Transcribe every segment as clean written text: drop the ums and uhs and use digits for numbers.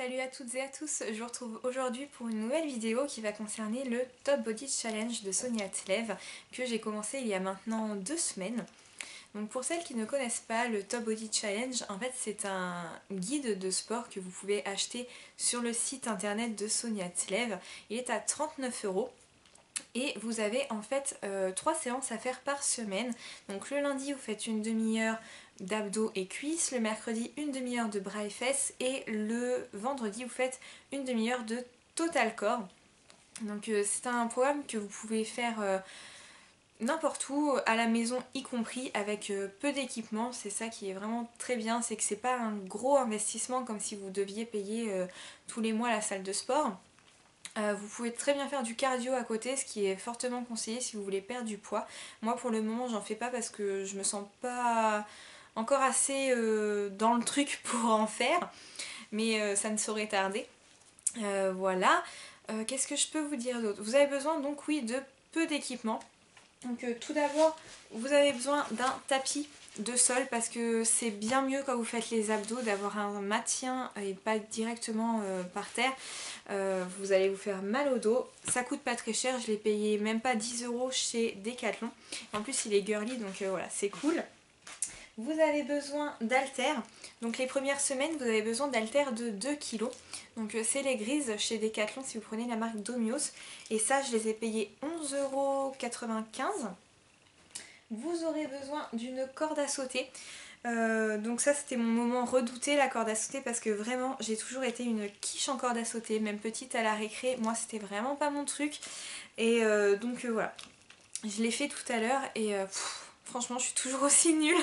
Salut à toutes et à tous, je vous retrouve aujourd'hui pour une nouvelle vidéo qui va concerner le Top Body Challenge de Sonia Tlev que j'ai commencé il y a maintenant 2 semaines. Donc pour celles qui ne connaissent pas le Top Body Challenge, en fait c'est un guide de sport que vous pouvez acheter sur le site internet de Sonia Tlev. Il est à 39 € et vous avez en fait 3 séances à faire par semaine. Donc le lundi vous faites une demi-heure d'abdos et cuisses, le mercredi une demi-heure de bras et fesses et le vendredi vous faites une demi-heure de total corps. Donc c'est un programme que vous pouvez faire n'importe où, à la maison y compris, avec peu d'équipement. C'est ça qui est vraiment très bien, c'est que c'est pas un gros investissement comme si vous deviez payer tous les mois la salle de sport. Vous pouvez très bien faire du cardio à côté, ce qui est fortement conseillé si vous voulez perdre du poids. Moi pour le moment j'en fais pas parce que je me sens pas encore assez dans le truc pour en faire, mais ça ne saurait tarder. Voilà. Qu'est-ce que je peux vous dire d'autre? Vous avez besoin donc oui de peu d'équipement. Donc tout d'abord vous avez besoin d'un tapis de sol parce que c'est bien mieux quand vous faites les abdos d'avoir un maintien et pas directement par terre. Vous allez vous faire mal au dos. Ça coûte pas très cher, je l'ai payé même pas 10 € chez Decathlon. En plus il est girly donc voilà, c'est cool. Vous avez besoin d'haltères. Donc les premières semaines vous avez besoin d'haltères de 2 kg. Donc c'est les grises chez Decathlon si vous prenez la marque Domios. Et ça je les ai payées 11,95 €. Vous aurez besoin d'une corde à sauter. Donc ça c'était mon moment redouté, la corde à sauter, parce que vraiment j'ai toujours été une quiche en corde à sauter, même petite à la récré, moi c'était vraiment pas mon truc. Et donc voilà, je l'ai fait tout à l'heure et franchement je suis toujours aussi nulle,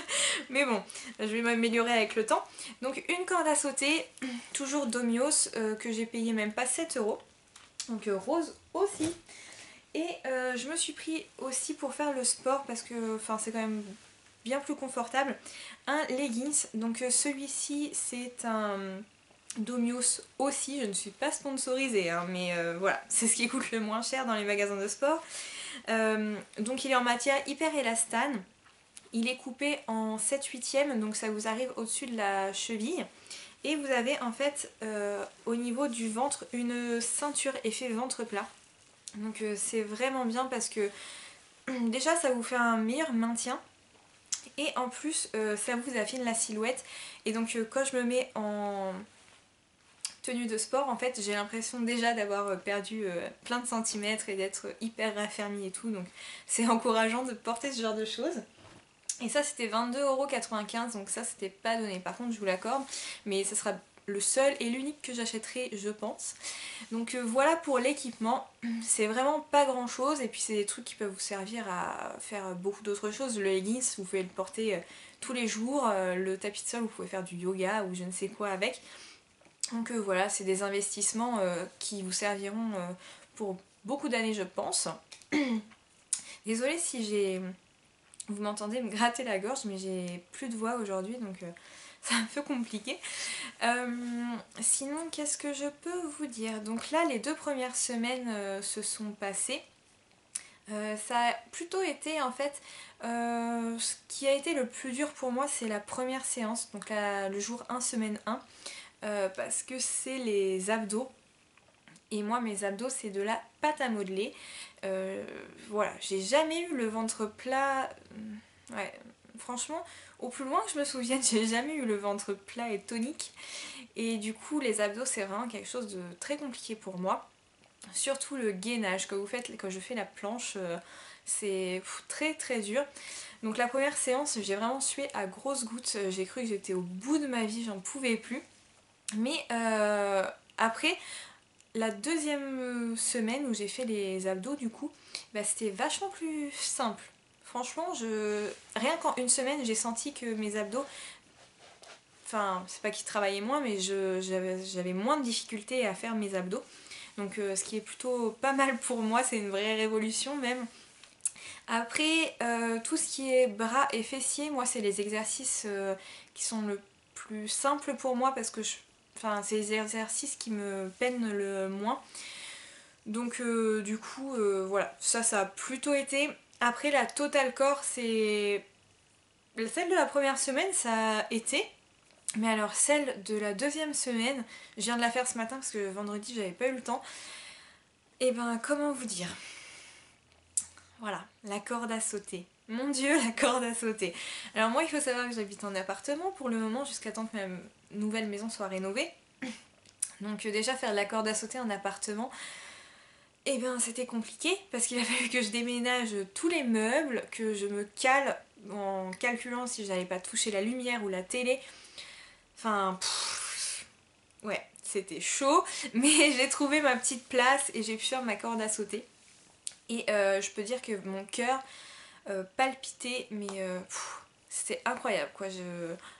mais bon, je vais m'améliorer avec le temps. Donc une corde à sauter, toujours Domios, que j'ai payé même pas 7 €, donc rose aussi. Et je me suis pris aussi pour faire le sport parce que c'est quand même bien plus confortable, un leggings. Donc celui-ci c'est un Domios aussi, je ne suis pas sponsorisée hein, mais voilà, c'est ce qui coûte le moins cher dans les magasins de sport. Donc il est en matière hyper élastane, il est coupé en 7/8, donc ça vous arrive au-dessus de la cheville. Et vous avez en fait au niveau du ventre une ceinture effet ventre plat. Donc c'est vraiment bien parce que déjà ça vous fait un meilleur maintien. Et en plus ça vous affine la silhouette. Et donc quand je me mets en tenue de sport, en fait j'ai l'impression déjà d'avoir perdu plein de centimètres et d'être hyper raffermie et tout. Donc c'est encourageant de porter ce genre de choses. Et ça c'était 22,95 €, donc ça c'était pas donné. Par contre je vous l'accorde, mais ça sera le seul et l'unique que j'achèterai je pense. Donc voilà pour l'équipement, c'est vraiment pas grand chose et puis c'est des trucs qui peuvent vous servir à faire beaucoup d'autres choses. Le leggings vous pouvez le porter tous les jours, le tapis de sol vous pouvez faire du yoga ou je ne sais quoi avec. Donc voilà, c'est des investissements qui vous serviront pour beaucoup d'années je pense. Désolée si vous m'entendez me gratter la gorge, mais j'ai plus de voix aujourd'hui donc c'est un peu compliqué. Sinon qu'est-ce que je peux vous dire? Donc là les 2 premières semaines se sont passées. Ça a plutôt été en fait ce qui a été le plus dur pour moi, c'est la première séance, donc le jour 1 semaine 1, parce que c'est les abdos. Et moi mes abdos c'est de la pâte à modeler. Voilà, j'ai jamais eu le ventre plat. Ouais, franchement, au plus loin que je me souvienne, j'ai jamais eu le ventre plat et tonique. Et du coup, les abdos, c'est vraiment quelque chose de très compliqué pour moi. Surtout le gainage, quand je fais la planche, c'est très très dur. Donc la première séance, j'ai vraiment sué à grosses gouttes. J'ai cru que j'étais au bout de ma vie, j'en pouvais plus. Mais après, la deuxième semaine où j'ai fait les abdos, du coup, bah, c'était vachement plus simple. Franchement, rien qu'en une semaine, j'ai senti que mes abdos, c'est pas qu'ils travaillaient moins, mais j'avais moins de difficultés à faire mes abdos. Donc ce qui est plutôt pas mal pour moi, c'est une vraie révolution même. Après, tout ce qui est bras et fessiers, moi c'est les exercices qui sont le plus simples pour moi parce que c'est les exercices qui me peinent le moins. Donc du coup, voilà, ça a plutôt été. Après la total corps, c'est celle de la première semaine, ça a été. Mais alors celle de la deuxième semaine, je viens de la faire ce matin parce que vendredi j'avais pas eu le temps. Et ben comment vous dire? Voilà, la corde à sauter. Mon Dieu, la corde à sauter. Alors moi il faut savoir que j'habite en appartement pour le moment jusqu'à temps que ma nouvelle maison soit rénovée. Donc déjà faire de la corde à sauter en appartement, eh bien c'était compliqué parce qu'il a fallu que je déménage tous les meubles, que je me cale en calculant si je n'allais pas toucher la lumière ou la télé. Enfin, ouais, c'était chaud, mais j'ai trouvé ma petite place et j'ai pu faire ma corde à sauter. Et je peux dire que mon cœur palpitait, mais c'était incroyable quoi.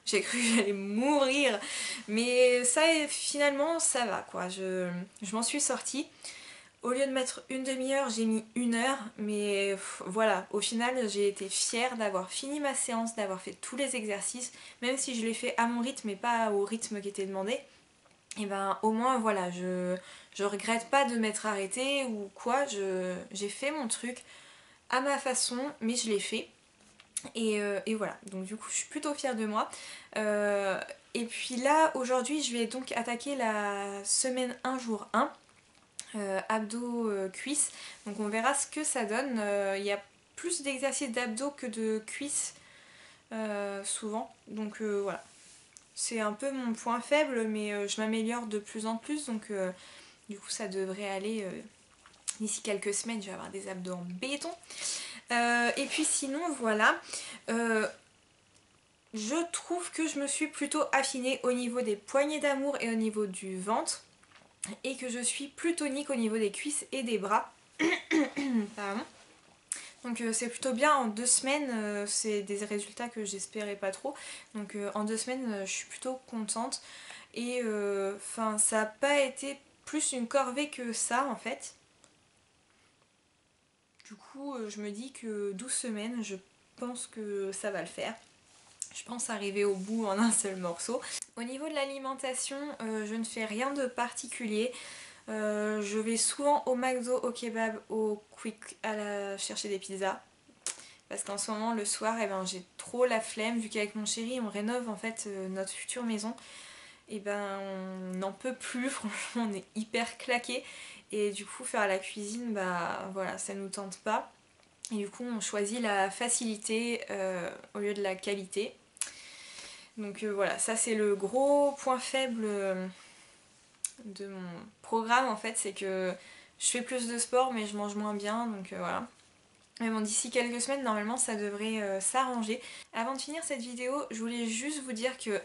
J'ai cru que j'allais mourir, mais ça finalement ça va quoi. Je m'en suis sortie. Au lieu de mettre une demi-heure, j'ai mis 1 heure, mais voilà, au final j'ai été fière d'avoir fini ma séance, d'avoir fait tous les exercices, même si je l'ai fait à mon rythme et pas au rythme qui était demandé. Et ben au moins voilà, je regrette pas de m'être arrêtée ou quoi, j'ai fait mon truc à ma façon, mais je l'ai fait. Et voilà, donc du coup je suis plutôt fière de moi. Et puis là, aujourd'hui, je vais donc attaquer la semaine 1 jour 1. Abdos cuisses, donc on verra ce que ça donne. Il y a plus d'exercices d'abdos que de cuisses souvent, donc voilà, c'est un peu mon point faible, mais je m'améliore de plus en plus, donc du coup ça devrait aller. D'ici quelques semaines je vais avoir des abdos en béton. Et puis sinon voilà, je trouve que je me suis plutôt affinée au niveau des poignées d'amour et au niveau du ventre, et que je suis plus tonique au niveau des cuisses et des bras. Pardon. Donc c'est plutôt bien, en 2 semaines, c'est des résultats que j'espérais pas trop. Donc en 2 semaines, je suis plutôt contente. Et enfin, ça n'a pas été plus une corvée que ça en fait. Du coup, je me dis que 12 semaines, je pense que ça va le faire. Je pense arriver au bout en un seul morceau. Au niveau de l'alimentation, je ne fais rien de particulier. Je vais souvent au McDo, au kebab, au Quick chercher des pizzas. Parce qu'en ce moment, le soir, eh ben, j'ai trop la flemme. Vu qu'avec mon chéri, on rénove en fait notre future maison. Et ben, on n'en peut plus. Franchement, on est hyper claqué. Et du coup, faire la cuisine, bah voilà, ça nous tente pas. Et du coup, on choisit la facilité au lieu de la qualité. Donc voilà, ça c'est le gros point faible de mon programme en fait, c'est que je fais plus de sport mais je mange moins bien, donc voilà. Mais bon, d'ici quelques semaines, normalement, ça devrait s'arranger. Avant de finir cette vidéo, je voulais juste vous dire que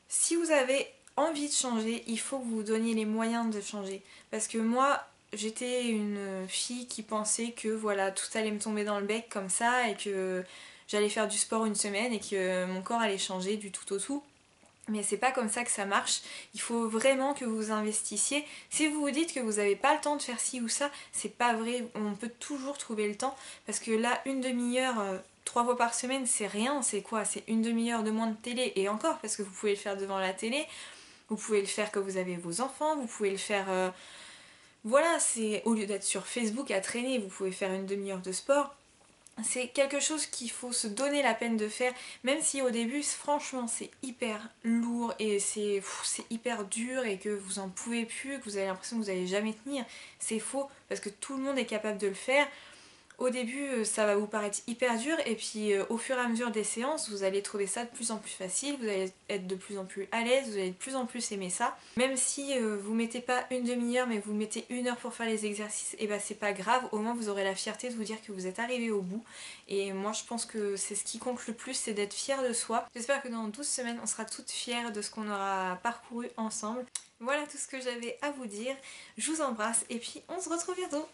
si vous avez envie de changer, il faut que vous vous donniez les moyens de changer. Parce que moi, j'étais une fille qui pensait que voilà, tout allait me tomber dans le bec comme ça et que j'allais faire du sport une semaine et que mon corps allait changer du tout au tout. Mais c'est pas comme ça que ça marche, il faut vraiment que vous investissiez. Si vous vous dites que vous n'avez pas le temps de faire ci ou ça, c'est pas vrai, on peut toujours trouver le temps. Parce que là, une demi-heure, 3 fois par semaine, c'est rien, c'est quoi? C'est une demi-heure de moins de télé, et encore, parce que vous pouvez le faire devant la télé, vous pouvez le faire quand vous avez vos enfants, vous pouvez le faire... voilà, c'est au lieu d'être sur Facebook à traîner, vous pouvez faire une demi-heure de sport. C'est quelque chose qu'il faut se donner la peine de faire, même si au début franchement c'est hyper lourd et c'est hyper dur et que vous en pouvez plus, que vous avez l'impression que vous n'allez jamais tenir. C'est faux, parce que tout le monde est capable de le faire. Au début ça va vous paraître hyper dur, et puis au fur et à mesure des séances vous allez trouver ça de plus en plus facile, vous allez être de plus en plus à l'aise, vous allez de plus en plus aimer ça. Même si vous mettez pas une demi-heure mais vous mettez 1 heure pour faire les exercices, et bah c'est pas grave, au moins vous aurez la fierté de vous dire que vous êtes arrivé au bout. Et moi je pense que c'est ce qui compte le plus, c'est d'être fier de soi. J'espère que dans 12 semaines on sera toutes fières de ce qu'on aura parcouru ensemble. Voilà tout ce que j'avais à vous dire, je vous embrasse et puis on se retrouve bientôt.